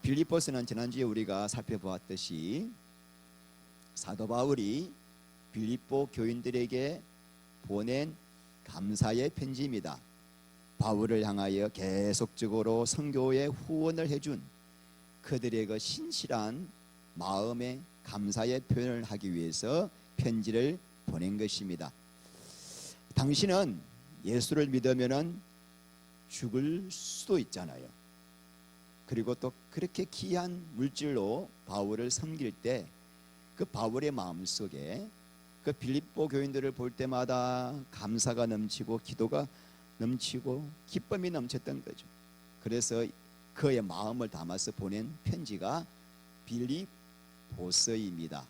빌립보서는 지난주에 우리가 살펴보았듯이 사도 바울이 빌립보 교인들에게 보낸 감사의 편지입니다. 바울을 향하여 계속적으로 선교에 후원을 해준 그들의 그 신실한 마음의 감사의 표현을 하기 위해서 편지를 보낸 것입니다. 당신은 예수를 믿으면 죽을 수도 있잖아요. 그리고 또 그렇게 귀한 물질로 바울을 섬길 때 그 바울의 마음속에 그 빌립보 교인들을 볼 때마다 감사가 넘치고 기도가 넘치고 기쁨이 넘쳤던 거죠. 그래서 그의 마음을 담아서 보낸 편지가 빌립보서입니다.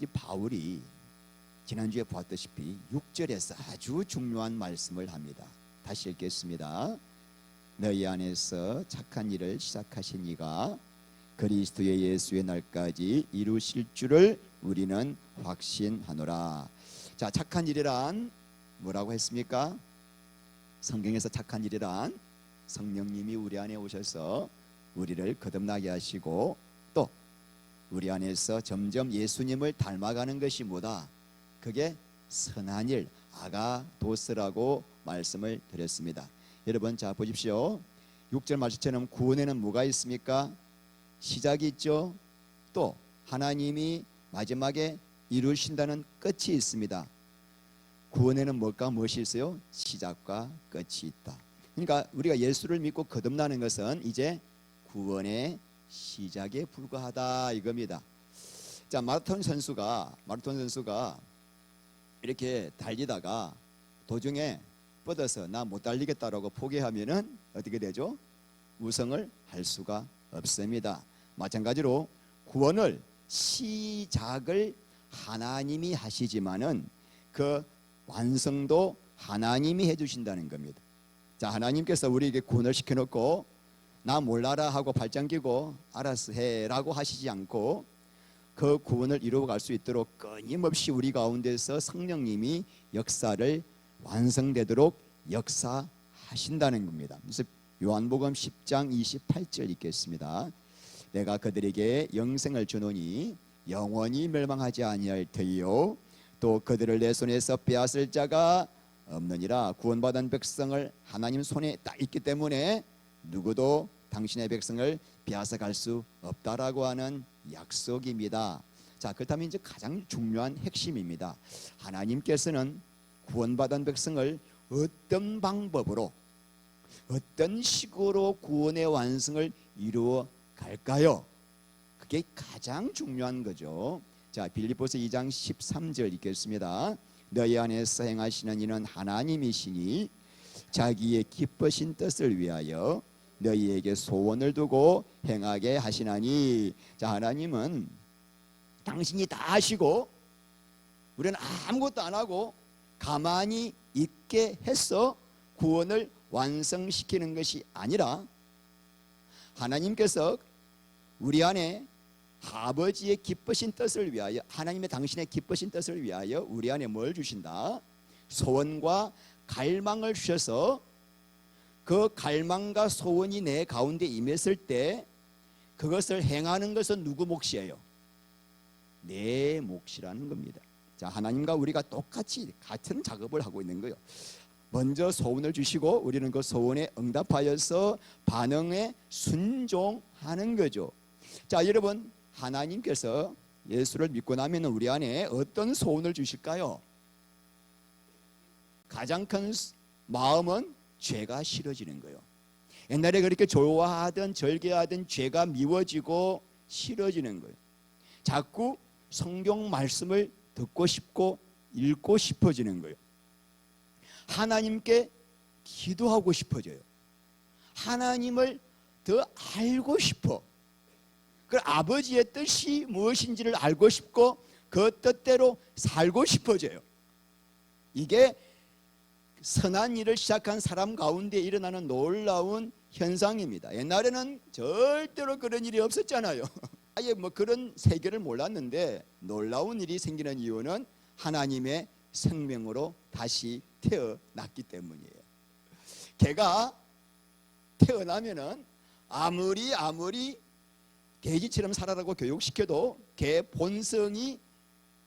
이 바울이 지난주에 보았다시피 6절에서 아주 중요한 말씀을 합니다. 다시 읽겠습니다. 너희 안에서 착한 일을 시작하신 이가 그리스도의 예수의 날까지 이루실 줄을 우리는 확신하노라. 자, 착한 일이란 뭐라고 했습니까? 성경에서 착한 일이란 성령님이 우리 안에 오셔서 우리를 거듭나게 하시고 또 우리 안에서 점점 예수님을 닮아가는 것이 뭐다? 그게 선한 일, 아가도스라고 말씀을 드렸습니다. 여러분, 자 보십시오. 6절 말씀처럼 구원에는 뭐가 있습니까? 시작이 있죠. 또 하나님이 마지막에 이루신다는 끝이 있습니다. 구원에는 무엇이 있어요? 시작과 끝이 있다. 그러니까 우리가 예수를 믿고 거듭나는 것은 이제 구원의 시작에 불과하다 이겁니다. 자, 마라톤 선수가 이렇게 달리다가 도중에 뻗어서 나 못 달리겠다라고 포기하면은 어떻게 되죠? 우승을 할 수가 없습니다. 마찬가지로 구원을 시작을 하나님이 하시지만은 그 완성도 하나님이 해주신다는 겁니다. 자, 하나님께서 우리에게 구원을 시켜놓고 나 몰라라 하고 발장 끼고 알아서 해라고 하시지 않고 그 구원을 이루어갈 수 있도록 끊임없이 우리 가운데서 성령님이 역사를 완성되도록 역사하신다는 겁니다. 그래서 요한복음 10장 28절 읽겠습니다. 내가 그들에게 영생을 주노니 영원히 멸망하지 아니할 터이요 또 그들을 내 손에서 빼앗을 자가 없느니라. 구원받은 백성을 하나님 손에 딱 있기 때문에 누구도 당신의 백성을 빼앗아갈 수 없다라고 하는 약속입니다. 자, 그렇다면 이제 가장 중요한 핵심입니다. 하나님께서는 구원받은 백성을 어떤 방법으로 어떤 식으로 구원의 완성을 이루어 갈까요? 그게 가장 중요한 거죠. 자, 빌립보서 2장 13절 읽겠습니다. 너희 안에서 행하시는 이는 하나님이시니 자기의 기쁘신 뜻을 위하여 너희에게 소원을 두고 행하게 하시나니. 자, 하나님은 당신이 다 하시고 우리는 아무것도 안 하고 가만히 있게 해서 구원을 완성시키는 것이 아니라 하나님께서 우리 안에 아버지의 기쁘신 뜻을 위하여 하나님의 당신의 기쁘신 뜻을 위하여 우리 안에 뭘 주신다? 소원과 갈망을 주셔서 그 갈망과 소원이 내 가운데 임했을 때 그것을 행하는 것은 누구 몫이에요? 내 몫이라는 겁니다. 자, 하나님과 우리가 똑같이 같은 작업을 하고 있는 거예요. 먼저 소원을 주시고 우리는 그 소원에 응답하여서 반응에 순종하는 거죠. 자, 여러분, 하나님께서 예수를 믿고 나면 우리 안에 어떤 소원을 주실까요? 가장 큰 마음은 죄가 싫어지는 거예요. 옛날에 그렇게 좋아하던 절개하던 죄가 미워지고 싫어지는 거예요. 자꾸 성경 말씀을 듣고 싶고 읽고 싶어지는 거예요. 하나님께 기도하고 싶어져요. 하나님을 더 알고 싶어. 그 아버지의 뜻이 무엇인지를 알고 싶고 그 뜻대로 살고 싶어져요. 이게 선한 일을 시작한 사람 가운데 일어나는 놀라운 현상입니다. 옛날에는 절대로 그런 일이 없었잖아요. 아예 그런 세계를 몰랐는데 놀라운 일이 생기는 이유는 하나님의 생명으로 다시 태어났기 때문이에요. 걔가 태어나면은 아무리 개지처럼 살아라고 교육시켜도 개 본성이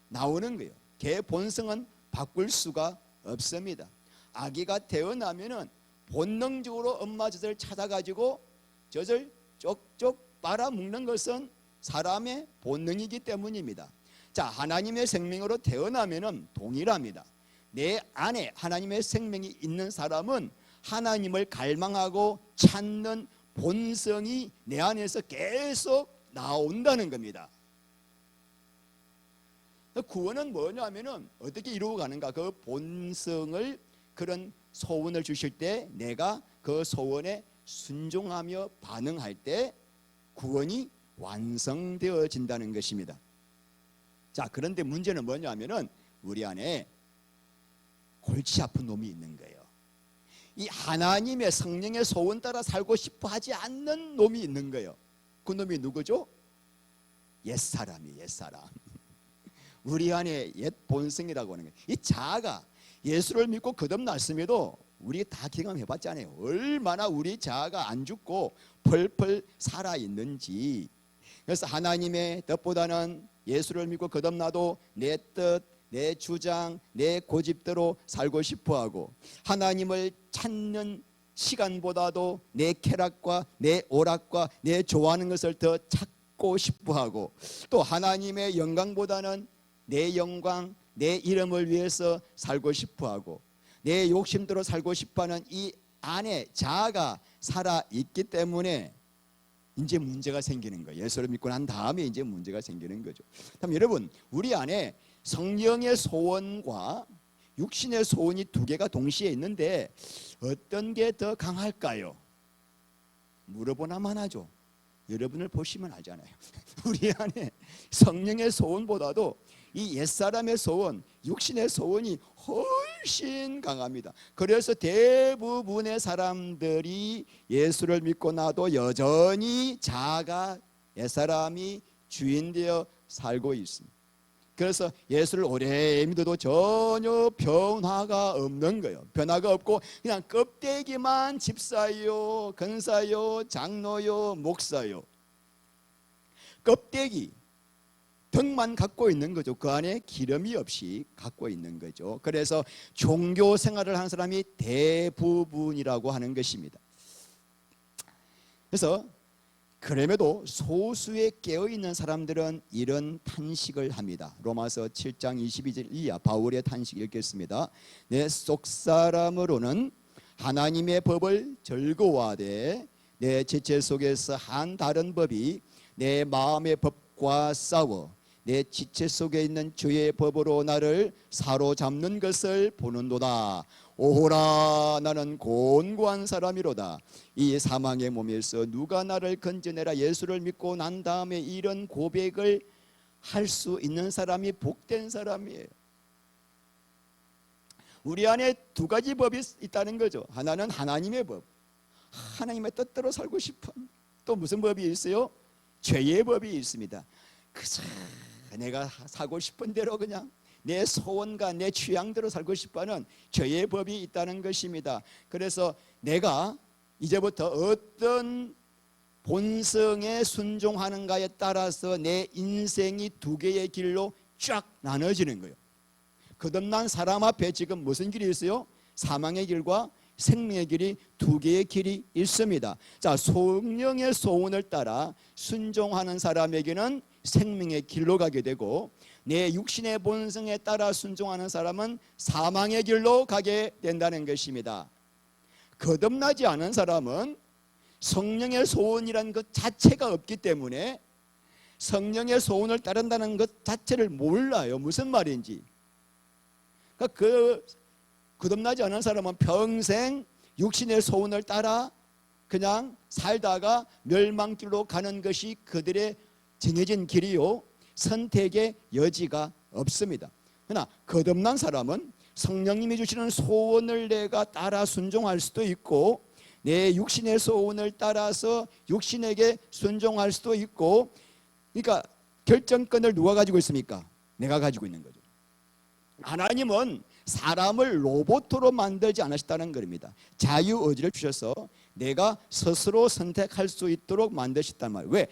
나오는 거예요. 개 본성은 바꿀 수가 없습니다. 아기가 태어나면은 본능적으로 엄마 젖을 찾아가지고 젖을 쪽쪽 빨아먹는 것은 사람의 본능이기 때문입니다. 자, 하나님의 생명으로 태어나면은 동일합니다. 내 안에 하나님의 생명이 있는 사람은 하나님을 갈망하고 찾는 본성이 내 안에서 계속 나온다는 겁니다. 구원은 뭐냐면은 어떻게 이루어가는가? 그 본성을, 그런 소원을 주실 때 내가 그 소원에 순종하며 반응할 때 구원이 완성되어진다는 것입니다. 자, 그런데 문제는 뭐냐면은 우리 안에 골치 아픈 놈이 있는 거예요. 이 하나님의 성령의 소원 따라 살고 싶어 하지 않는 놈이 있는 거예요. 그 놈이 누구죠? 옛사람이, 옛사람. 우리 안에 옛 본성이라고 하는 거예요. 이 자아가 예수를 믿고 거듭났음에도 우리 다 경험해봤잖아요. 얼마나 우리 자아가 안 죽고 펄펄 살아있는지. 그래서 하나님의 뜻보다는 예수를 믿고 거듭나도 내 뜻, 내 주장, 내 고집대로 살고 싶어하고, 하나님을 찾는 시간보다도 내 쾌락과 내 오락과 내 좋아하는 것을 더 찾고 싶어하고, 또 하나님의 영광보다는 내 영광, 내 이름을 위해서 살고 싶어하고, 내 욕심대로 살고 싶어하는 이 안에 자아가 살아있기 때문에 이제 문제가 생기는 거예요. 예수를 믿고 난 다음에 이제 문제가 생기는 거죠. 그럼 여러분, 우리 안에 성령의 소원과 육신의 소원이 두 개가 동시에 있는데 어떤 게 더 강할까요? 물어보나만 하죠. 여러분을 보시면 알잖아요. 우리 안에 성령의 소원보다도 이 옛사람의 소원, 육신의 소원이 훨씬 강합니다. 그래서 대부분의 사람들이 예수를 믿고 나도 여전히 자아가, 옛사람이 주인되어 살고 있습니다. 그래서 예수를 오래 믿어도 전혀 변화가 없는 거예요. 변화가 없고 그냥 껍데기만 집사요, 권사요, 장로요, 목사요. 껍데기, 덕만 갖고 있는 거죠. 그 안에 기름이 없이 갖고 있는 거죠. 그래서 종교 생활을 하는 사람이 대부분이라고 하는 것입니다. 그래서 그럼에도 소수의 깨어있는 사람들은 이런 탄식을 합니다. 로마서 7장 22절 이하 바울의 탄식 읽겠습니다. 내 속사람으로는 하나님의 법을 즐거워하되 내 지체 속에서 한 다른 법이 내 마음의 법과 싸워 내 지체 속에 있는 주의 법으로 나를 사로잡는 것을 보는도다. 오호라, 나는 곤고한 사람이로다. 이 사망의 몸에서 누가 나를 건져내라. 예수를 믿고 난 다음에 이런 고백을 할 수 있는 사람이 복된 사람이에요. 우리 안에 두 가지 법이 있다는 거죠. 하나는 하나님의 법, 하나님의 뜻대로 살고 싶은, 또 무슨 법이 있어요? 죄의 법이 있습니다. 그저 내가 사고 싶은 대로 그냥 내 소원과 내 취향대로 살고 싶어하는 죄의 법이 있다는 것입니다. 그래서 내가 이제부터 어떤 본성에 순종하는가에 따라서 내 인생이 두 개의 길로 쫙 나눠지는 거예요. 거듭난 사람 앞에 지금 무슨 길이 있어요? 사망의 길과 생명의 길이 두 개의 길이 있습니다. 자, 성령의 소원을 따라 순종하는 사람에게는 생명의 길로 가게 되고, 내 육신의 본성에 따라 순종하는 사람은 사망의 길로 가게 된다는 것입니다. 거듭나지 않은 사람은 성령의 소원이라는 것 자체가 없기 때문에 성령의 소원을 따른다는 것 자체를 몰라요. 무슨 말인지. 그러니까 거듭나지 않은 사람은 평생 육신의 소원을 따라 그냥 살다가 멸망길로 가는 것이 그들의 정해진 길이요, 선택의 여지가 없습니다. 그러나 거듭난 사람은 성령님이 주시는 소원을 내가 따라 순종할 수도 있고, 내 육신의 소원을 따라서 육신에게 순종할 수도 있고, 그러니까 결정권을 누가 가지고 있습니까? 내가 가지고 있는 거죠. 하나님은 사람을 로봇으로 만들지 않으셨다는 겁니다. 자유의지를 주셔서 내가 스스로 선택할 수 있도록 만드셨단 말이에요. 왜?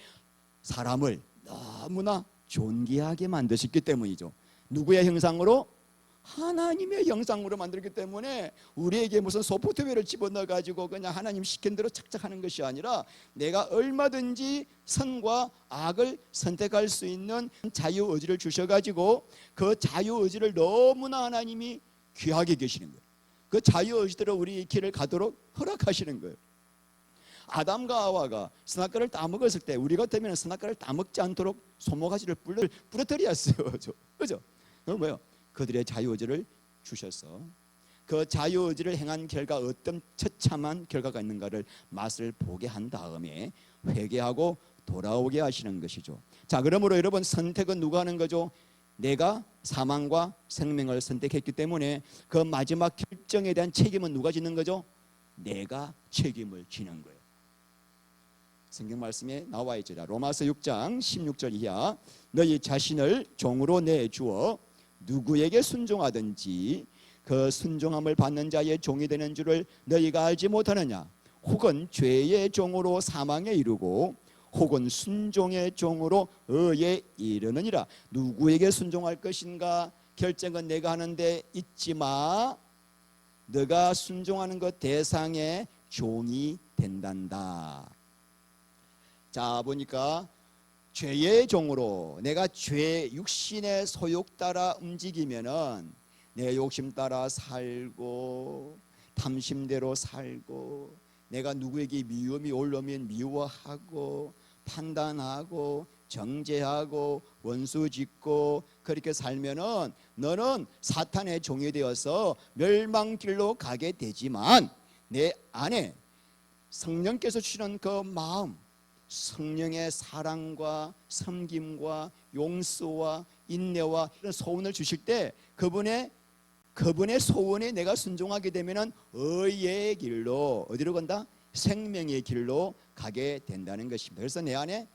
사람을 너무나 존귀하게 만드셨기 때문이죠. 누구의 형상으로? 하나님의 형상으로 만들기 때문에 우리에게 무슨 소프트웨어를 집어넣어 가지고 그냥 하나님 시킨 대로 착착 하는 것이 아니라 내가 얼마든지 선과 악을 선택할 수 있는 자유의지를 주셔 가지고 그 자유의지를 너무나 하나님이 귀하게 계시는 거예요. 그 자유의지대로 우리 길을 가도록 허락하시는 거예요. 아담과 하와가 선악과를 따먹었을 때 우리 같으면 선악과를 따먹지 않도록 손모가지를 부러뜨렸어요. 그죠? 그건 뭐예요? 그들의 자유의지를 주셔서 그 자유의지를 행한 결과 어떤 처참한 결과가 있는가를 맛을 보게 한 다음에 회개하고 돌아오게 하시는 것이죠. 자, 그러므로 여러분, 선택은 누가 하는 거죠? 내가 사망과 생명을 선택했기 때문에 그 마지막 결정에 대한 책임은 누가 지는 거죠? 내가 책임을 지는 거예요. 성경 말씀에 나와 있죠. 로마서 6장 16절 이하, 너희 자신을 종으로 내주어 누구에게 순종하든지 그 순종함을 받는 자의 종이 되는 줄을 너희가 알지 못하느냐? 혹은 죄의 종으로 사망에 이르고 혹은 순종의 종으로 의에 이르느니라. 누구에게 순종할 것인가 결정은 내가 하는데 잊지 마. 너가 순종하는 것 대상의 종이 된단다. 자, 보니까 죄의 종으로 내가 육신의 소욕 따라 움직이면은 내 욕심 따라 살고 탐심대로 살고 내가 누구에게 미움이 올라오면 미워하고 판단하고 정죄하고 원수 짓고 그렇게 살면은 너는 사탄의 종이 되어서 멸망길로 가게 되지만 내 안에 성령께서 주시는 그 마음, 성령의 사랑과 섬김과 용서와 인내와 이런 소원을 주실 때 그분의 소원에 내가 순종하게 되면은 의의 길로 어디로 간다? 생명의 길로 가게 된다는 것입니다. 그래서 내 안에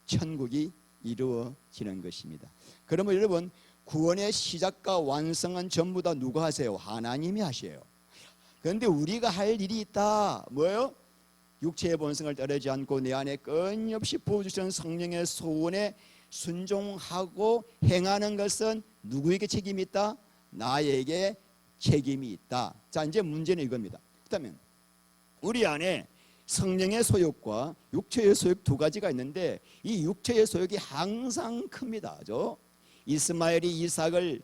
천국이 이루어지는 것입니다. 그러면 여러분, 구원의 시작과 완성은 전부 다 누가 하세요? 하나님이 하셔요. 그런데 우리가 할 일이 있다. 뭐예요? 육체의 본성을 따르지 않고 내 안에 끊임없이 부어주시는 성령의 소원에 순종하고 행하는 것은 누구에게 책임이 있다? 나에게 책임이 있다. 자, 이제 문제는 이겁니다. 그렇다면 우리 안에 성령의 소욕과 육체의 소욕 두 가지가 있는데 이 육체의 소욕이 항상 큽니다. 이스마엘이 이삭을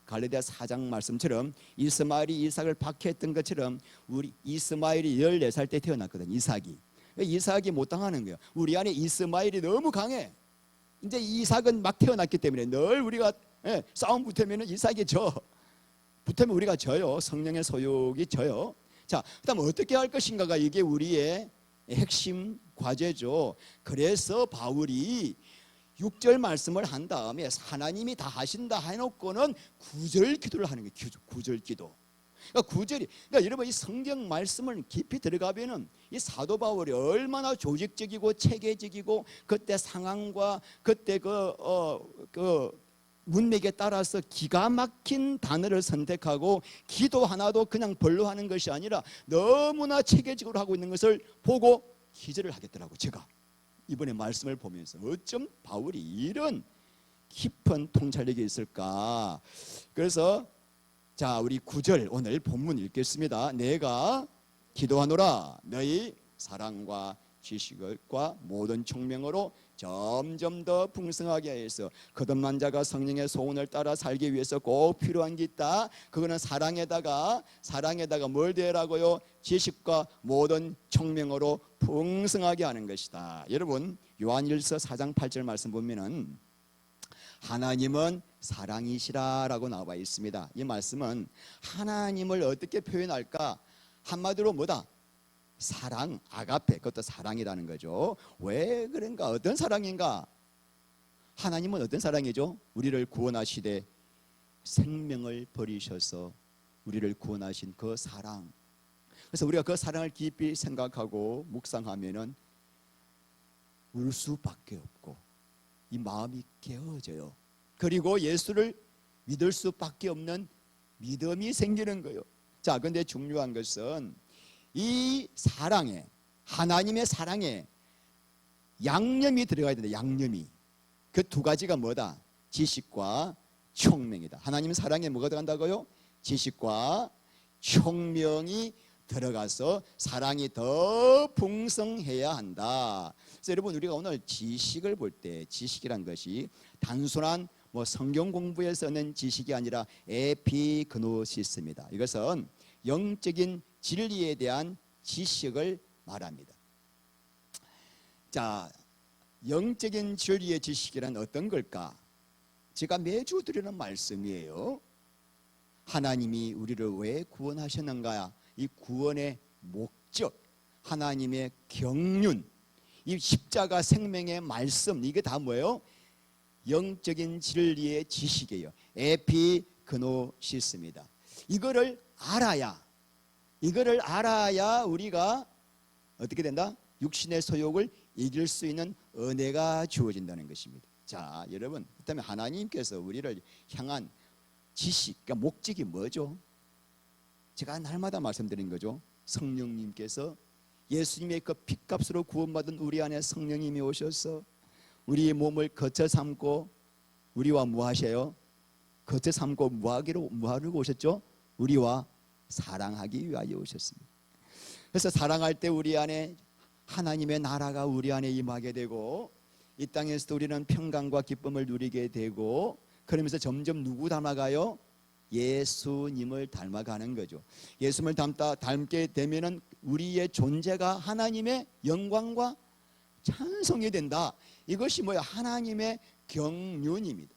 갈레디아 4장 말씀처럼 이스마엘이 이삭을 박해했던 것처럼 우리 이스마엘이 14살 때 태어났거든. 이삭이 못 당하는 거예요. 우리 안에 이스마엘이 너무 강해. 이제 이삭은 막 태어났기 때문에 늘 우리가 싸움 붙으면 이삭이 붙으면 우리가 져요. 성령의 소욕이 져요. 자, 그다음 어떻게 할 것인가가 이게 우리의 핵심 과제죠. 그래서 바울이 6절 말씀을 한 다음에 하나님이 다 하신다 해놓고는 9절 기도를 하는 거예요. 9절 기도. 그러니까 9절이, 그러니까 여러분 이 성경 말씀을 깊이 들어가면은 이 사도 바울이 얼마나 조직적이고 체계적이고 그때 상황과 그때 그 문맥에 따라서 기가 막힌 단어를 선택하고 기도 하나도 그냥 벌로 하는 것이 아니라 너무나 체계적으로 하고 있는 것을 보고 기절을 하겠더라고. 제가 이번에 말씀을 보면서 어쩜 바울이 이런 깊은 통찰력이 있을까. 그래서 자, 우리 9절 오늘 본문 읽겠습니다. 내가 기도하노라 너희 사랑과 지식과 모든 총명으로 점점 더 풍성하게 해서 거듭난 자가 성령의 소원을 따라 살기 위해서 꼭 필요한 게 있다. 그거는 사랑에다가 뭘 더하라고요? 지식과 모든 총명으로 풍성하게 하는 것이다. 여러분 요한일서 4장 8절 말씀 보면은 하나님은 사랑이시라라고 나와 있습니다. 이 말씀은 하나님을 어떻게 표현할까? 한마디로 뭐다? 사랑, 아가페, 그것도 사랑이라는 거죠. 왜 그런가? 어떤 사랑인가? 하나님은 어떤 사랑이죠? 우리를 구원하시되 생명을 버리셔서 우리를 구원하신 그 사랑. 그래서 우리가 그 사랑을 깊이 생각하고 묵상하면은 울 수밖에 없고 이 마음이 깨어져요. 그리고 예수를 믿을 수밖에 없는 믿음이 생기는 거예요. 자, 근데 중요한 것은 이 사랑에, 하나님의 사랑에 양념이 들어가야 된다. 양념이. 그 두 가지가 뭐다? 지식과 총명이다. 하나님 사랑에 뭐가 들어간다고요? 지식과 총명이 들어가서 사랑이 더 풍성해야 한다. 그래서 여러분, 우리가 오늘 지식을 볼 때 지식이란 것이 단순한 성경 공부에서는 지식이 아니라 에피그노시스입니다. 이것은 영적인 진리에 대한 지식을 말합니다. 자, 영적인 진리의 지식이란 어떤 걸까? 제가 매주 드리는 말씀이에요. 하나님이 우리를 왜 구원하셨는가? 이 구원의 목적, 하나님의 경륜, 이 십자가 생명의 말씀, 이게 다 뭐예요? 영적인 진리의 지식이에요. 에피그노시스입니다. 이거를 알아야 우리가 어떻게 된다? 육신의 소욕을 이길 수 있는 은혜가 주어진다는 것입니다. 자, 여러분, 그렇다면 하나님께서 우리를 향한 지식, 그러니까 목적이 뭐죠? 제가 날마다 말씀드린 거죠. 성령님께서, 예수님의 그 핏값으로 구원받은 우리 안에 성령님이 오셔서 우리의 몸을 거쳐 삼고 우리와 뭐 하셔요? 거쳐 삼고 뭐하려고 오셨죠? 우리와 사랑하기 위하여 오셨습니다. 그래서 사랑할 때 우리 안에 하나님의 나라가 우리 안에 임하게 되고, 이 땅에서도 우리는 평강과 기쁨을 누리게 되고, 그러면서 점점 누구 닮아가요? 예수님을 닮아가는 거죠. 예수님을 닮게 되면은 우리의 존재가 하나님의 영광과 찬송이 된다. 이것이 뭐야? 하나님의 경륜입니다.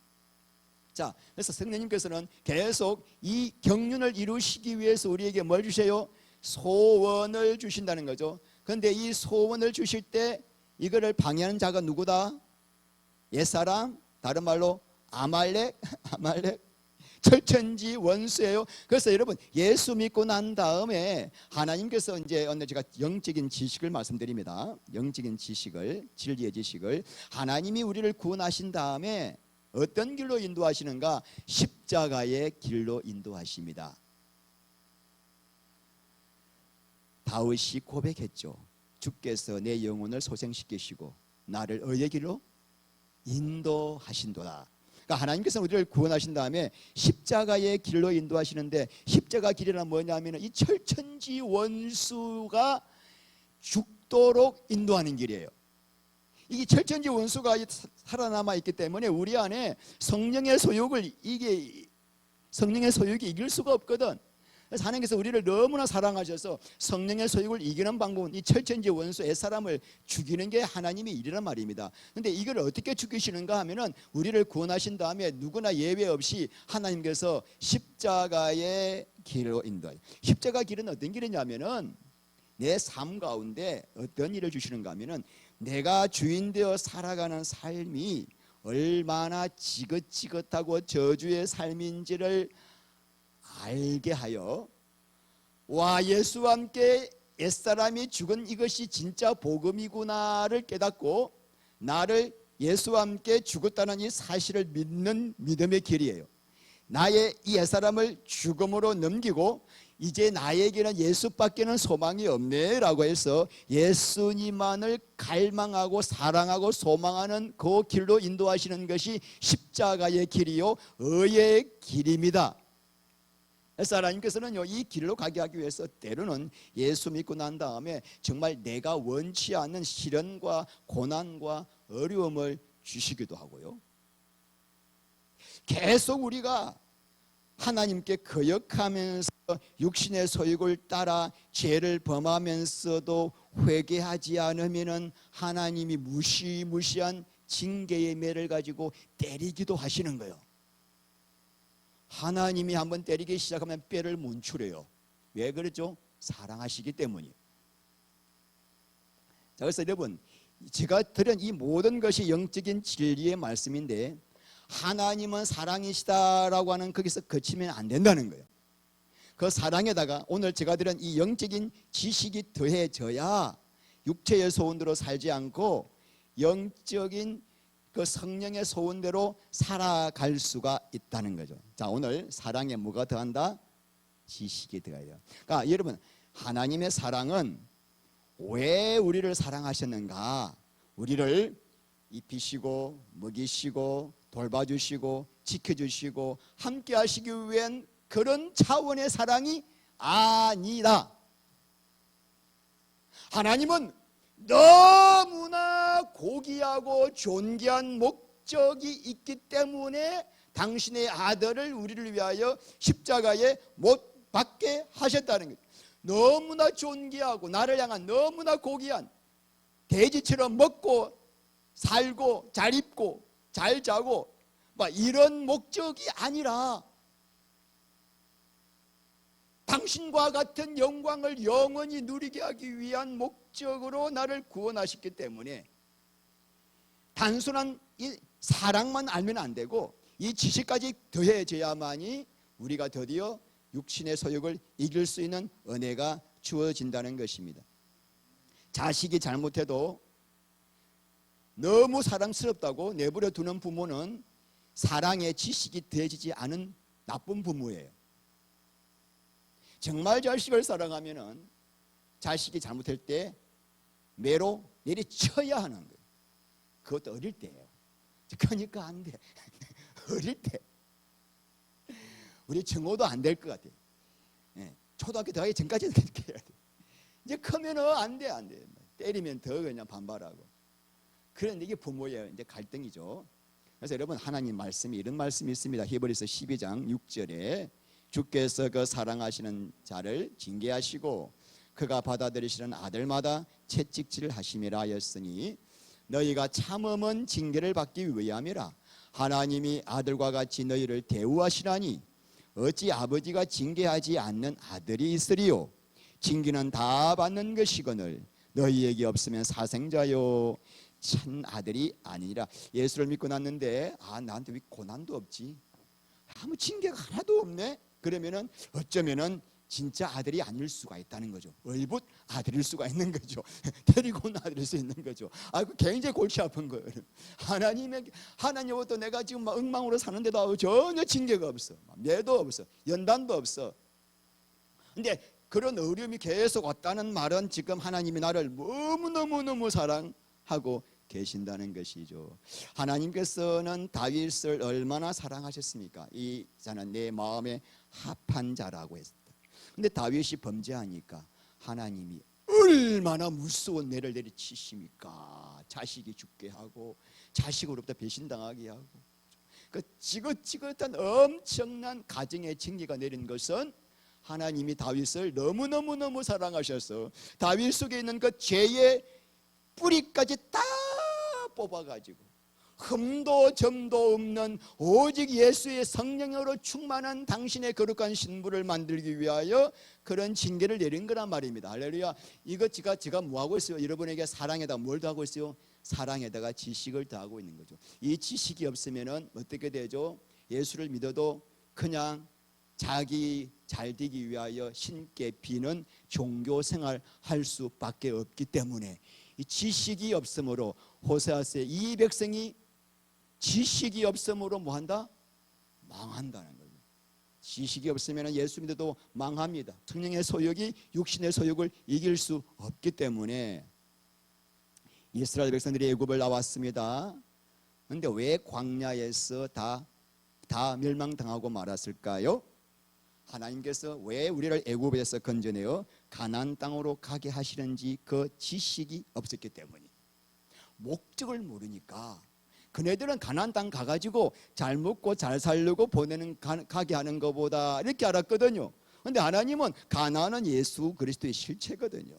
자, 그래서 성령님께서는 계속 이 경륜을 이루시기 위해서 우리에게 뭘 주세요? 소원을 주신다는 거죠. 그런데 이 소원을 주실 때 이거를 방해하는 자가 누구다? 옛사람, 다른 말로 아말렉, 철천지 원수예요. 그래서 여러분, 예수 믿고 난 다음에 하나님께서 이제 오늘 제가 영적인 지식을 말씀드립니다. 영적인 지식을, 진리의 지식을, 하나님이 우리를 구원하신 다음에 어떤 길로 인도하시는가? 십자가의 길로 인도하십니다. 다윗이 고백했죠. 주께서 내 영혼을 소생시키시고 나를 의의 길로 인도하신도다. 그러니까 하나님께서는 우리를 구원하신 다음에 십자가의 길로 인도하시는데, 십자가 길이란 뭐냐면 이 철천지 원수가 죽도록 인도하는 길이에요. 이 철천지 원수가 살아남아 있기 때문에 우리 안에 성령의 소욕이 이길 수가 없거든. 그래서 하나님께서 우리를 너무나 사랑하셔서 성령의 소욕을 이기는 방법은 이 철천지 원수 옛사람을 죽이는 게 하나님의 일이란 말입니다. 그런데 이걸 어떻게 죽이시는가 하면은, 우리를 구원하신 다음에 누구나 예외 없이 하나님께서 십자가의 길로 인도해요. 십자가 길은 어떤 길이냐면은, 내 삶 가운데 어떤 일을 주시는가 하면은, 내가 주인 되어 살아가는 삶이 얼마나 지긋지긋하고 저주의 삶인지를 알게 하여, 와, 예수와 함께 옛사람이 죽은 이것이 진짜 복음이구나를 깨닫고 나를 예수와 함께 죽었다는 이 사실을 믿는 믿음의 길이에요. 나의 이 옛사람을 죽음으로 넘기고 이제 나에게는 예수밖에는 소망이 없네 라고 해서 예수님만을 갈망하고 사랑하고 소망하는 그 길로 인도하시는 것이 십자가의 길이요 의의 길입니다. 그래서 하나님께서는요, 이 길로 가게 하기 위해서 때로는 예수 믿고 난 다음에 정말 내가 원치 않는 시련과 고난과 어려움을 주시기도 하고요, 계속 우리가 하나님께 거역하면서 육신의 소욕을 따라 죄를 범하면서도 회개하지 않으면은 하나님이 무시무시한 징계의 매를 가지고 때리기도 하시는 거예요. 하나님이 한번 때리기 시작하면 뼈를 문추려요. 왜 그러죠? 사랑하시기 때문이에요. 자, 그래서 여러분, 제가 들은 이 모든 것이 영적인 진리의 말씀인데, 하나님은 사랑이시다라고 하는 거기서 그치면 안 된다는 거예요. 그 사랑에다가 오늘 제가 들은 이 영적인 지식이 더해져야 육체의 소원대로 살지 않고 영적인 그 성령의 소원대로 살아갈 수가 있다는 거죠. 자, 오늘 사랑에 뭐가 더한다? 지식이 더해요. 그러니까 여러분, 하나님의 사랑은 왜 우리를 사랑하셨는가? 우리를 입히시고 먹이시고 돌봐주시고 지켜주시고 함께 하시기 위한 그런 차원의 사랑이 아니다. 하나님은 너무나 고귀하고 존귀한 목적이 있기 때문에 당신의 아들을 우리를 위하여 십자가에 못 박게 하셨다는 거예요. 너무나 존귀하고 나를 향한 너무나 고귀한, 돼지처럼 먹고 살고 잘 입고 잘 자고 막 이런 목적이 아니라 당신과 같은 영광을 영원히 누리게 하기 위한 목적으로 나를 구원하셨기 때문에 단순한 이 사랑만 알면 안 되고 이 지식까지 더해져야만이 우리가 드디어 육신의 소욕을 이길 수 있는 은혜가 주어진다는 것입니다. 자식이 잘못해도 너무 사랑스럽다고 내버려 두는 부모는 사랑의 지식이 더해지지 않은 나쁜 부모예요. 정말 자식을 사랑하면은 자식이 잘못할 때 매로 내리쳐야 하는 거예요. 그것도 어릴 때예요. 그러니까 안 돼. 어릴 때. 우리 정호도 안 될 것 같아요. 초등학교 들어가기 전까지 그렇게 해야 돼. 이제 크면은 안 돼, 안 돼. 때리면 더 그냥 반발하고. 그런데 이게 부모의 이제 갈등이죠. 그래서 여러분, 하나님 말씀이 이런 말씀이 있습니다. 히브리서 12장 6절에 주께서 그 사랑하시는 자를 징계하시고 그가 받아들이시는 아들마다 채찍질을 하심이라 하였으니 너희가 참음은 징계를 받기 위함이라. 하나님이 아들과 같이 너희를 대우하시라니 어찌 아버지가 징계하지 않는 아들이 있으리요. 징계는 다 받는 것이거늘 너희에게 없으면 사생자요 참 아들이 아니라. 예수를 믿고 났는데 나한테 왜 고난도 없지? 아무 징계가 하나도 없네? 그러면은 어쩌면은 진짜 아들이 아닐 수가 있다는 거죠. 얼붓 아들일 수가 있는 거죠. 데리고 온 아들일 수 있는 거죠. 그 굉장히 골치 아픈 거예요. 하나님으로부터 내가 지금 막 엉망으로 사는데도 전혀 징계가 없어. 매도 없어. 연단도 없어. 근데 그런 어려움이 계속 왔다는 말은 지금 하나님이 나를 너무너무너무 사랑하고 계신다는 것이죠. 하나님께서는 다윗을 얼마나 사랑하셨습니까? 이 자는 내 마음에 합한 자라고 했다. 근데 다윗이 범죄하니까 하나님이 얼마나 무서운 매를 내리치십니까? 자식이 죽게 하고 자식으로부터 배신당하게 하고 그 지긋지긋한 엄청난 가정의 징계가 내린 것은 하나님이 다윗을 너무너무너무 사랑하셔서 다윗 속에 있는 그 죄의 뿌리까지 다 뽑아가지고 흠도 점도 없는 오직 예수의 성령으로 충만한 당신의 거룩한 신부를 만들기 위하여 그런 징계를 내린 거란 말입니다. 할렐루야. 이거 제가 뭐 하고 있어요? 여러분에게 사랑에다가 뭘 더하고 있어요? 사랑에다가 지식을 더하고 있는 거죠. 이 지식이 없으면은 어떻게 되죠? 예수를 믿어도 그냥 자기 잘 되기 위하여 신께 비는 종교 생활 할 수밖에 없기 때문에 이 지식이 없으므로 호세아서의 이 백성이 지식이 없으므로 뭐한다? 망한다는 거예요. 지식이 없으면 예수 믿어도 망합니다. 성령의 소욕이 육신의 소욕을 이길 수 없기 때문에 이스라엘 백성들이 애굽을 나왔습니다. 그런데 왜 광야에서 다 멸망당하고 말았을까요? 하나님께서 왜 우리를 애굽에서 건져내어 가나안 땅으로 가게 하시는지 그 지식이 없었기 때문이에요. 목적을 모르니까 그네들은 가나안 땅 가가지고 잘 먹고 잘 살려고 가게 하는 것보다 이렇게 알았거든요. 그런데 하나님은 가나안은 예수 그리스도의 실체거든요.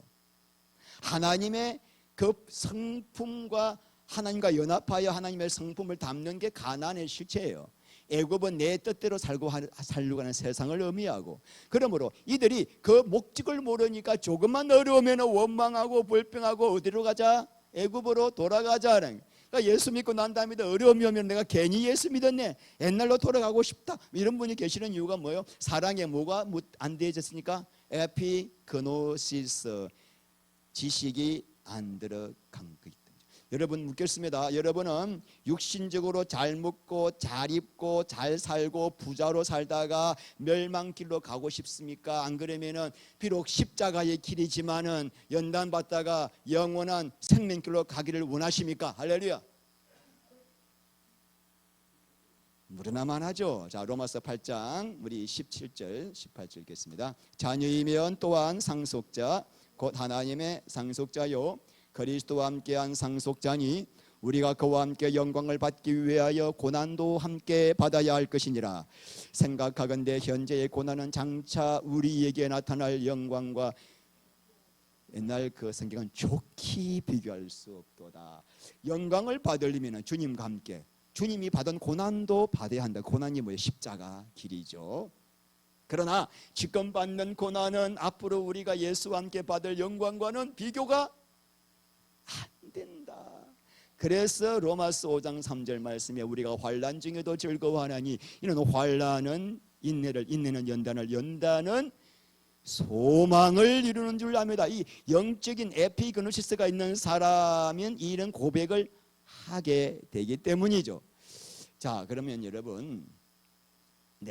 하나님의 그 성품과 하나님과 연합하여 하나님의 성품을 담는 게 가나안의 실체예요. 애굽은 내 뜻대로 살려고 하는 세상을 의미하고, 그러므로 이들이 그 목적을 모르니까 조금만 어려우면 원망하고 불평하고 어디로 가자? 애굽으로 돌아가자는. 그러니까 예수 믿고 난 다음에 어려움이 오면 내가 괜히 예수 믿었네, 옛날로 돌아가고 싶다, 이런 분이 계시는 이유가 뭐예요? 사랑에 뭐가 안 되어졌으니까? 에피그노시스, 지식이 안 들어간 거기 때문에. 여러분 묻겠습니다. 여러분은 육신적으로 잘 먹고 잘 입고 잘 살고 부자로 살다가 멸망길로 가고 싶습니까? 안 그러면은 비록 십자가의 길이지만은 연단 받다가 영원한 생명길로 가기를 원하십니까? 할렐루야. 물으나만 하죠. 자, 로마서 8장 우리 17절 18절 읽겠습니다. 자녀이면 또한 상속자 곧 하나님의 상속자요 그리스도와 함께한 상속자니 우리가 그와 함께 영광을 받기 위하여 고난도 함께 받아야 할 것이니라. 생각하건대 현재의 고난은 장차 우리에게 나타날 영광과 옛날 그 성경은 좋게 비교할 수 없도다. 영광을 받으려면 주님과 함께 주님이 받은 고난도 받아야 한다. 고난이 뭐예요? 십자가 길이죠. 그러나 지금 받는 고난은 앞으로 우리가 예수와 함께 받을 영광과는 비교가 안 된다. 그래서 로마서 5장 3절 말씀에 우리가 환난 중에도 즐거워하나니 이는 환난은 인내를, 인내는 연단을, 연단은 소망을 이루는 줄 압니다. 이 영적인 에피그노시스가 있는 사람은 이런 고백을 하게 되기 때문이죠. 자, 그러면 여러분,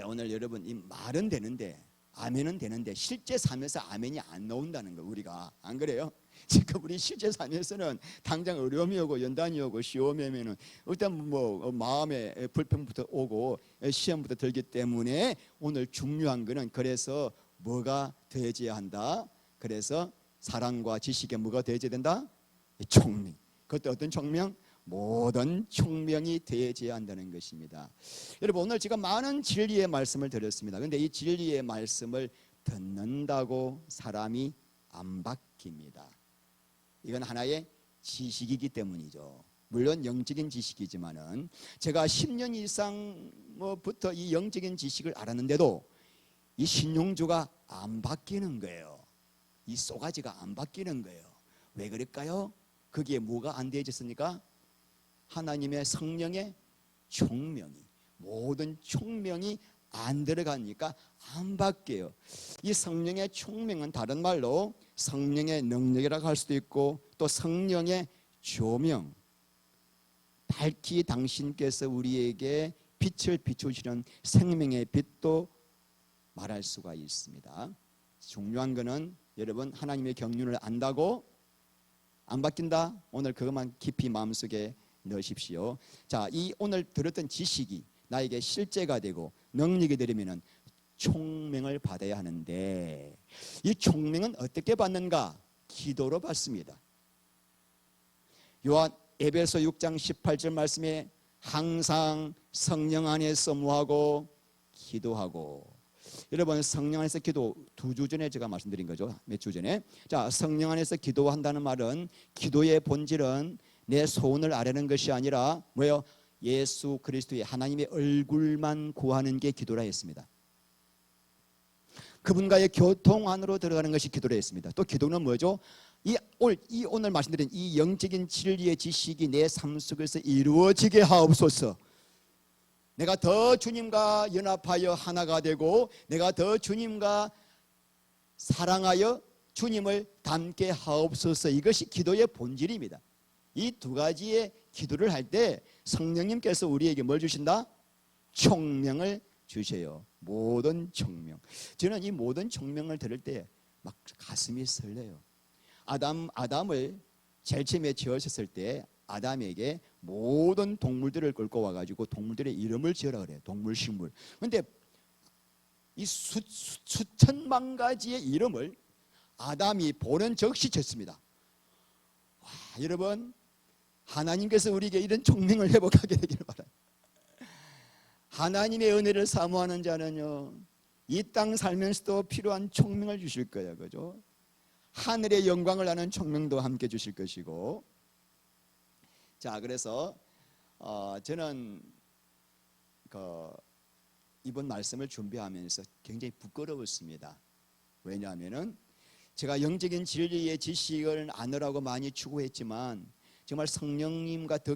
오늘 여러분 이 말은 되는데 아멘은 되는데 실제 삶에서 아멘이 안 나온다는 거 우리가 안 그래요? 지금 우리 실제 삶에서는 당장 어려움이 오고 연단이 오고 시험이 오면은 일단 뭐 마음에 불평부터 오고 시험부터 들기 때문에 오늘 중요한 거는 그래서 뭐가 되어져야 한다. 그래서 사랑과 지식에 뭐가 되어져야 된다? 총명. 그것도 어떤 총명? 모든 총명이 되어져야 한다는 것입니다. 여러분 오늘 제가 많은 진리의 말씀을 드렸습니다. 그런데 이 진리의 말씀을 듣는다고 사람이 안 바뀝니다. 이건 하나의 지식이기 때문이죠. 물론 영적인 지식이지만은 제가 10년 이상부터 이 영적인 지식을 알았는데도 이 신용주가 안 바뀌는 거예요. 이 쏘가지가 안 바뀌는 거예요. 왜 그럴까요? 거기에 뭐가 안 되어졌습니까? 하나님의 성령의 총명이, 모든 총명이 안 들어가니까 안 바뀌어요. 이 성령의 총명은 다른 말로 성령의 능력이라고 할 수도 있고 또 성령의 조명, 밝히 당신께서 우리에게 빛을 비추시는 생명의 빛도 말할 수가 있습니다. 중요한 것은 여러분 하나님의 경륜을 안다고 안 바뀐다? 오늘 그것만 깊이 마음속에 넣으십시오. 자, 이 오늘 들었던 지식이 나에게 실제가 되고 능력이 되려면 총명을 받아야 하는데 이 총명은 어떻게 받는가? 기도로 받습니다. 요한 에베소 6장 18절 말씀에 항상 성령 안에서 뭐하고? 기도하고. 여러분 성령 안에서 기도 2주 전에 제가 말씀드린 거죠. 몇 주 전에. 자, 성령 안에서 기도한다는 말은 기도의 본질은 내 소원을 아뢰는 것이 아니라 뭐예요? 예수 그리스도의 하나님의 얼굴만 구하는 게 기도라 했습니다. 그분과의 교통 안으로 들어가는 것이 기도라 했습니다. 또 기도는 뭐죠? 오늘 말씀드린 이 영적인 진리의 지식이 내 삶 속에서 이루어지게 하옵소서. 내가 더 주님과 연합하여 하나가 되고 내가 더 주님과 사랑하여 주님을 닮게 하옵소서. 이것이 기도의 본질입니다. 이 두 가지의 기도를 할 때 성령님께서 우리에게 뭘 주신다? 총명을 주셔요. 모든 총명. 저는 이 모든 총명을 들을 때 막 가슴이 설레요. 아담을 제일 처음에 지으셨을 때 아담에게 모든 동물들을 끌고 와가지고 동물들의 이름을 지으라 그래요. 동물, 식물. 그런데 이 수천만 가지의 이름을 아담이 보는 즉시 졌습니다. 와, 여러분 하나님께서 우리에게 이런 총명을 회복하게 되기를 바랍니다. 하나님의 은혜를 사모하는 자는요 이 땅 살면서도 필요한 총명을 주실 거예요. 그죠? 하늘의 영광을 아는 총명도 함께 주실 것이고. 자, 그래서 저는 이번 말씀을 준비하면서 굉장히 부끄러웠습니다. 왜냐하면은 제가 영적인 진리의 지식을 아느라고 많이 추구했지만 정말 성령님과 더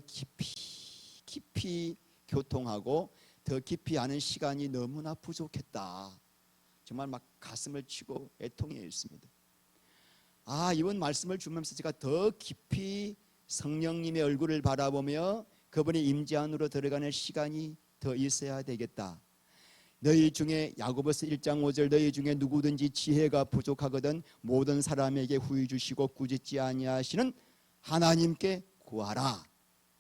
깊이 교통하고 더 깊이 아는 시간이 너무나 부족했다. 정말 막 가슴을 치고 애통해 있습니다. 이번 말씀을 주면서 제가 더 깊이 성령님의 얼굴을 바라보며 그분의 임재 안으로 들어가는 시간이 더 있어야 되겠다. 너희 중에 야고보서 1장 5절 너희 중에 누구든지 지혜가 부족하거든 모든 사람에게 후히 주시고 꾸짖지 아니하시는 하나님께 구하라.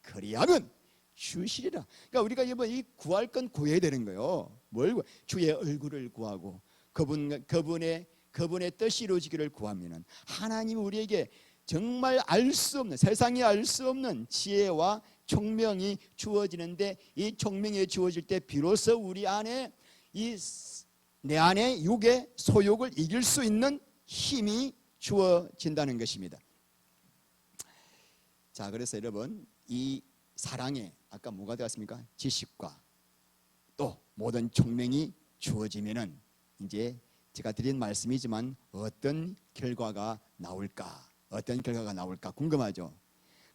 그리하면 주시리라. 그러니까 우리가 이번 이 구할 건 구해야 되는 거예요. 뭘 구해? 주의 얼굴을 구하고 그분의 뜻이 이루어지기를 구하면은 하나님 우리에게 정말 알 수 없는, 세상이 알 수 없는 지혜와 총명이 주어지는데, 이 총명이 주어질 때 비로소 우리 안에 내 안에 육의 소욕을 이길 수 있는 힘이 주어진다는 것입니다. 자, 그래서 여러분, 이 사랑에 아까 뭐가 되었습니까? 지식과 또 모든 총명이 주어지면은 이제 제가 드린 말씀이지만 어떤 결과가 나올까? 어떤 결과가 나올까 궁금하죠?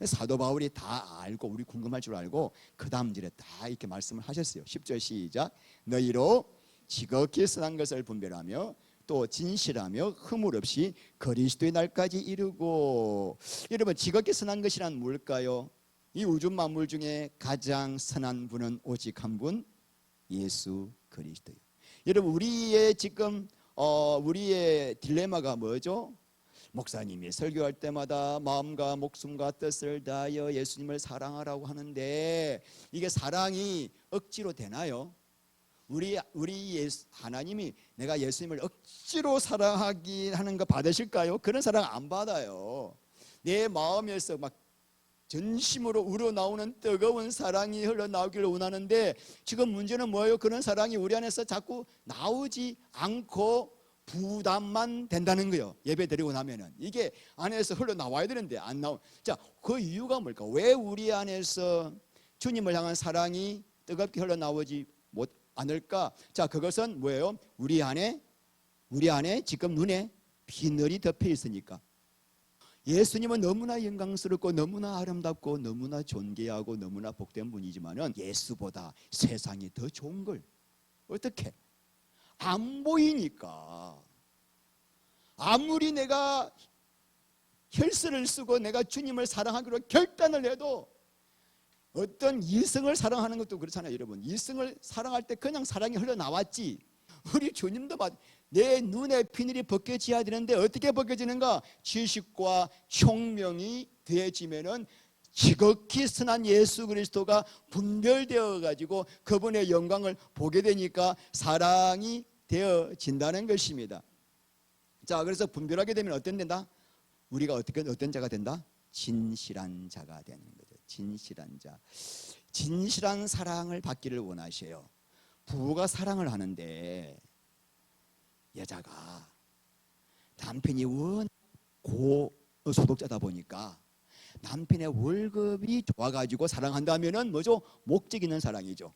사도 바울이 다 알고, 우리 궁금할 줄 알고 그 다음 절에 다 이렇게 말씀을 하셨어요. 10절 시작. 너희로 지극히 선한 것을 분별하며 또 진실하며 허물 없이 그리스도의 날까지 이르고. 여러분, 지극히 선한 것이란 뭘까요? 이 우주 만물 중에 가장 선한 분은 오직 한 분, 예수 그리스도예요. 여러분, 우리의 지금 우리의 딜레마가 뭐죠? 목사님이 설교할 때마다 마음과 목숨과 뜻을 다하여 예수님을 사랑하라고 하는데, 이게 사랑이 억지로 되나요? 하나님이 내가 예수님을 억지로 사랑하기 하는 거 받으실까요? 그런 사랑 안 받아요. 내 마음에서 막 전심으로 우러나오는 뜨거운 사랑이 흘러나오기를 원하는데, 지금 문제는 뭐예요? 그런 사랑이 우리 안에서 자꾸 나오지 않고 부담만 된다는 거예요. 예배 드리고 나면은 이게 안에서 흘러나와야 되는데 안 나오. 자, 그 이유가 뭘까? 왜 우리 안에서 주님을 향한 사랑이 뜨겁게 흘러나오지 않을까? 자, 그것은 뭐예요? 우리 안에 지금 눈에 비늘이 덮여 있으니까. 예수님은 너무나 영광스럽고 너무나 아름답고 너무나 존귀하고 너무나 복된 분이지만은 예수보다 세상이 더 좋은 걸 어떻게? 안 보이니까. 아무리 내가 혈세를 쓰고 내가 주님을 사랑하기로 결단을 해도, 어떤 이성을 사랑하는 것도 그렇잖아요. 여러분, 이성을 사랑할 때 그냥 사랑이 흘러나왔지, 우리 주님도 내 눈에 비늘이 벗겨져야 되는데 어떻게 벗겨지는가? 지식과 총명이 더해지면은 지극히 선한 예수 그리스도가 분별되어 가지고 그분의 영광을 보게 되니까 사랑이 되어진다는 것입니다. 자, 그래서 분별하게 되면 어떤 된다? 우리가 어떤 자가 된다? 진실한 자가 되는 거죠. 진실한 자. 진실한 사랑을 받기를 원하셔요. 부부가 사랑을 하는데 여자가 남편이 워낙 고소득자다 보니까 남편의 월급이 좋아가지고 사랑한다면은 뭐죠? 목적 있는 사랑이죠.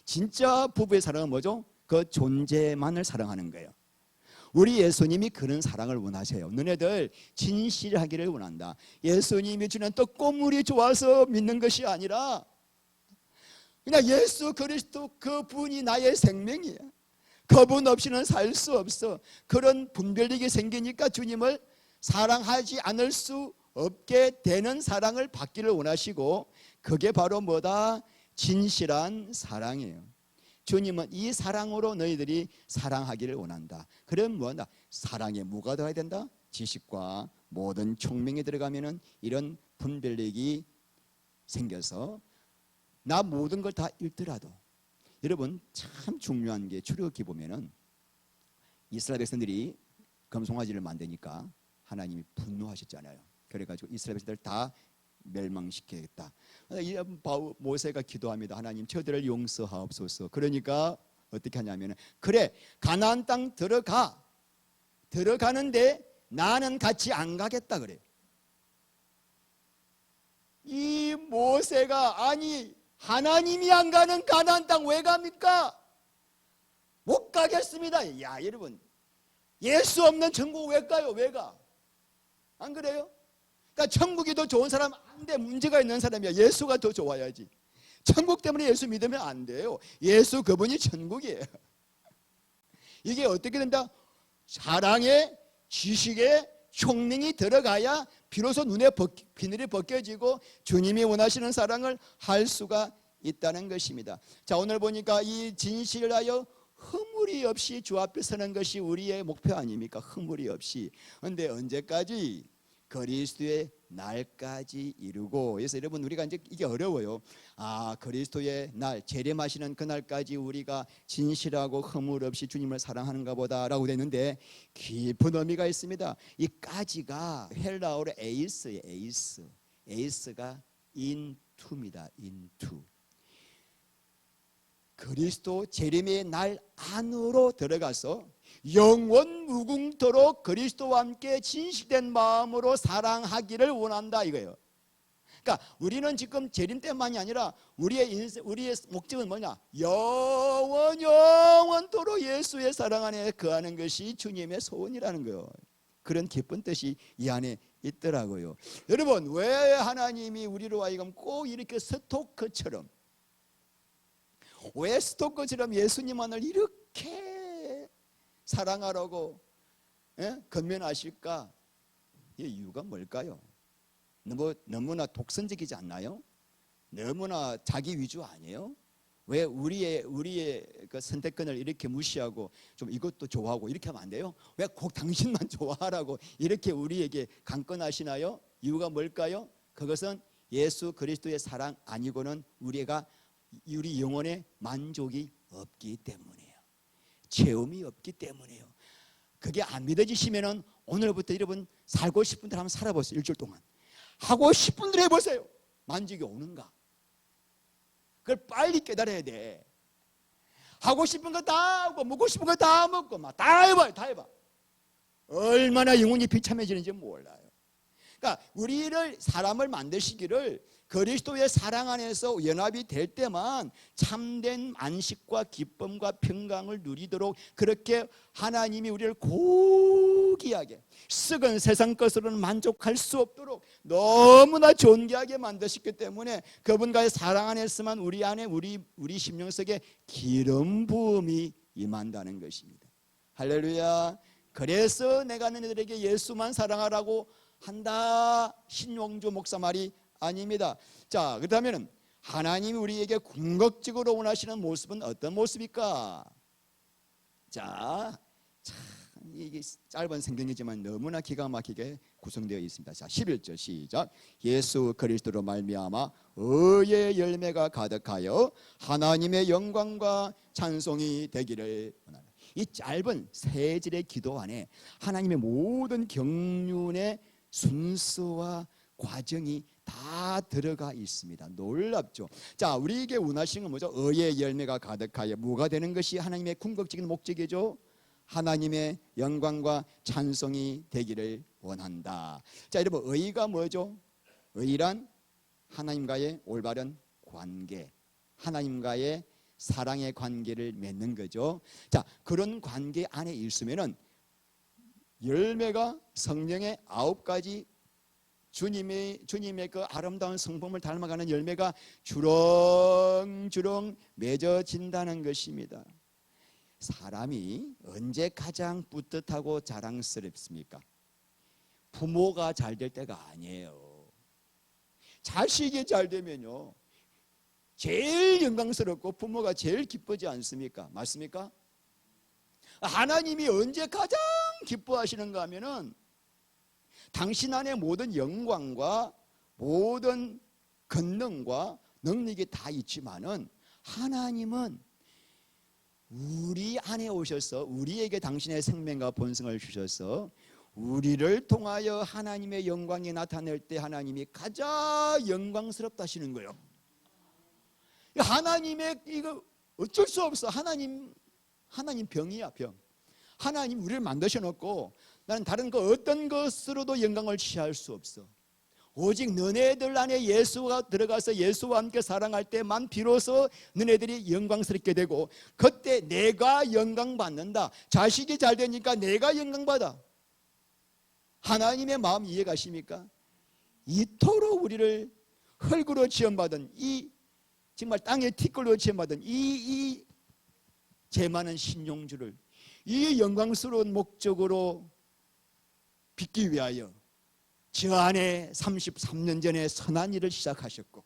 진짜 부부의 사랑은 뭐죠? 그 존재만을 사랑하는 거예요. 우리 예수님이 그런 사랑을 원하세요. 너네들 진실하기를 원한다. 예수님이 주는 떡고물이 좋아서 믿는 것이 아니라 그냥 예수 그리스도 그분이 나의 생명이에요. 그분 없이는 살 수 없어. 그런 분별력이 생기니까 주님을 사랑하지 않을 수 없게 되는 사랑을 받기를 원하시고, 그게 바로 뭐다? 진실한 사랑이에요. 주님은 이 사랑으로 너희들이 사랑하기를 원한다. 그럼 뭐다? 사랑에 뭐가 들어야 된다? 지식과 모든 총명이 들어가면은 이런 분별력이 생겨서 나 모든 걸 다 잃더라도. 여러분, 참 중요한 게 출애굽기 보면은 이스라엘 백성들이 금송아지를 만드니까 하나님이 분노하셨잖아요. 그래가지고 이스라엘 백성들 다 멸망시켜야겠다. 모세가 기도합니다. 하나님, 저들을 용서하옵소서. 그러니까 어떻게 하냐면, 그래, 가나안 땅 들어가는데 나는 같이 안 가겠다 그래. 이 모세가, 아니 하나님이 안 가는 가나안 땅 왜 갑니까? 못 가겠습니다. 야, 여러분, 예수 없는 천국 왜 가요? 왜 가? 안 그래요? 그러니까 천국이 더 좋은 사람 안 돼. 문제가 있는 사람이야. 예수가 더 좋아야지. 천국 때문에 예수 믿으면 안 돼요. 예수 그분이 천국이에요. 이게 어떻게 된다? 사랑에 지식에 총명이 들어가야 비로소 비늘이 벗겨지고 주님이 원하시는 사랑을 할 수가 있다는 것입니다. 자, 오늘 보니까 이 진실을 하여 허물이 없이 주 앞에 서는 것이 우리의 목표 아닙니까? 허물이 없이. 그런데 언제까지? 그리스도의 날까지 이루고. 그래서 여러분, 우리가 이제 이게 어려워요. 그리스도의 날, 재림하시는 그날까지 우리가 진실하고 허물 없이 주님을 사랑하는가 보다라고 되는데, 깊은 의미가 있습니다. 이 까지가 헬라어로 에이스예요. 에이스가 인투입니다. 인투. 그리스도 재림의 날 안으로 들어가서 영원 무궁토록 그리스도와 함께 진실된 마음으로 사랑하기를 원한다 이거예요. 그러니까 우리는 지금 재림 때만이 아니라 우리의 목적은 뭐냐? 영원토록 예수의 사랑 안에 거하는 것이 주님의 소원이라는 거예요. 그런 기쁜 뜻이 이 안에 있더라고요. 여러분, 왜 하나님이 우리로 하여금 꼭 이렇게 스토커처럼, 왜 스토커처럼 예수님만을 이렇게 사랑하라고 건면하실까? 이 이유가 뭘까요? 너무나 독선적이지 않나요? 너무나 자기 위주 아니에요? 왜 우리의 그 선택권을 이렇게 무시하고 좀 이것도 좋아하고 이렇게 하면 안 돼요? 왜 꼭 당신만 좋아하라고 이렇게 우리에게 강권하시나요? 이유가 뭘까요? 그것은 예수 그리스도의 사랑 아니고는 우리 영혼의 만족이 없기 때문이에요. 체험이 없기 때문이에요. 그게 안 믿어지시면은 오늘부터 여러분 살고 싶은 대로 한번 살아보세요. 일주일 동안 하고 싶은 대로 해보세요. 만족이 오는가? 그걸 빨리 깨달아야 돼. 하고 싶은 거 다 하고 먹고 싶은 거 다 먹고 막 다 해봐요. 다 해봐. 얼마나 영혼이 비참해지는지 몰라요. 그러니까 우리를, 사람을 만드시기를 그리스도의 사랑 안에서 연합이 될 때만 참된 안식과 기쁨과 평강을 누리도록 그렇게 하나님이 우리를 고귀하게, 썩은 세상 것으로는 만족할 수 없도록 너무나 존귀하게 만드셨기 때문에 그분과의 사랑 안에서만 우리 안에 우리 심령 속에 기름 부음이 임한다는 것입니다. 할렐루야. 그래서 내가 너희들에게 예수만 사랑하라고 한다, 신용주 목사 말이 아닙니다. 자, 그렇다면 하나님이 우리에게 궁극적으로 원하시는 모습은 어떤 모습일까? 자, 참 이게 짧은 성경이지만 너무나 기가 막히게 구성되어 있습니다. 자, 11절 시작. 예수 그리스도로 말미암아 의의 열매가 가득하여 하나님의 영광과 찬송이 되기를 원하노라. 이 짧은 세 절의 기도 안에 하나님의 모든 경륜의 순서와 과정이 다 들어가 있습니다. 놀랍죠? 자, 우리에게 원하시는 건 뭐죠? 의의 열매가 가득하여 뭐가 되는 것이 하나님의 궁극적인 목적이죠? 하나님의 영광과 찬송이 되기를 원한다. 자, 여러분, 의가 뭐죠? 의란 하나님과의 올바른 관계, 하나님과의 사랑의 관계를 맺는 거죠. 자, 그런 관계 안에 있으면은 열매가 성령의 9가지 주님의 그 아름다운 성품을 닮아가는 열매가 주렁주렁 맺어진다는 것입니다. 사람이 언제 가장 뿌듯하고 자랑스럽습니까? 부모가 잘 될 때가 아니에요. 자식이 잘 되면요 제일 영광스럽고 부모가 제일 기쁘지 않습니까? 맞습니까? 하나님이 언제 가장 기뻐하시는가 하면은 당신 안에 모든 영광과 모든 권능과 능력이 다 있지만은 하나님은 우리 안에 오셔서 우리에게 당신의 생명과 본성을 주셔서 우리를 통하여 하나님의 영광이 나타낼 때 하나님이 가장 영광스럽다 하시는 거예요. 하나님의 이거 어쩔 수 없어. 하나님 병이야, 병. 하나님 우리를 만드셔 놓고 나는 다른 그 어떤 것으로도 영광을 취할 수 없어. 오직 너네들 안에 예수가 들어가서 예수와 함께 사랑할 때만 비로소 너네들이 영광스럽게 되고 그때 내가 영광 받는다. 자식이 잘 되니까 내가 영광 받아. 하나님의 마음 이해가십니까? 이토록 우리를 흙으로 지음받은 이 정말 땅의 티끌로 지음받은 이 재많은 신용주를 이 영광스러운 목적으로 빚기 위하여 저 안에 33년 전에 선한 일을 시작하셨고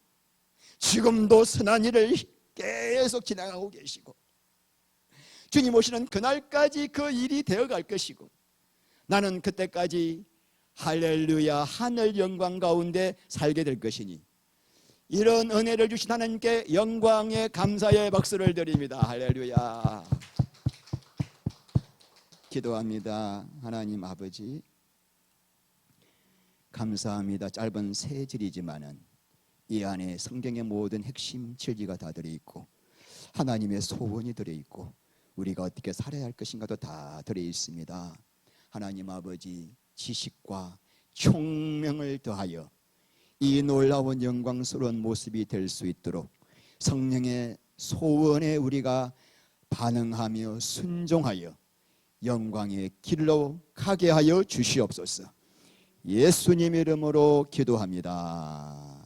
지금도 선한 일을 계속 진행하고 계시고 주님 오시는 그날까지 그 일이 되어갈 것이고 나는 그때까지 할렐루야 하늘 영광 가운데 살게 될 것이니 이런 은혜를 주신 하나님께 영광의 감사의 박수를 드립니다. 할렐루야. 기도합니다. 하나님 아버지 감사합니다. 짧은 세 절이지만은 이 안에 성경의 모든 핵심 진리가 다 들어있고 하나님의 소원이 들어있고 우리가 어떻게 살아야 할 것인가도 다 들어있습니다. 하나님 아버지 지식과 총명을 더하여 이 놀라운 영광스러운 모습이 될 수 있도록 성령의 소원에 우리가 반응하며 순종하여 영광의 길로 가게 하여 주시옵소서. 예수님 이름으로 기도합니다.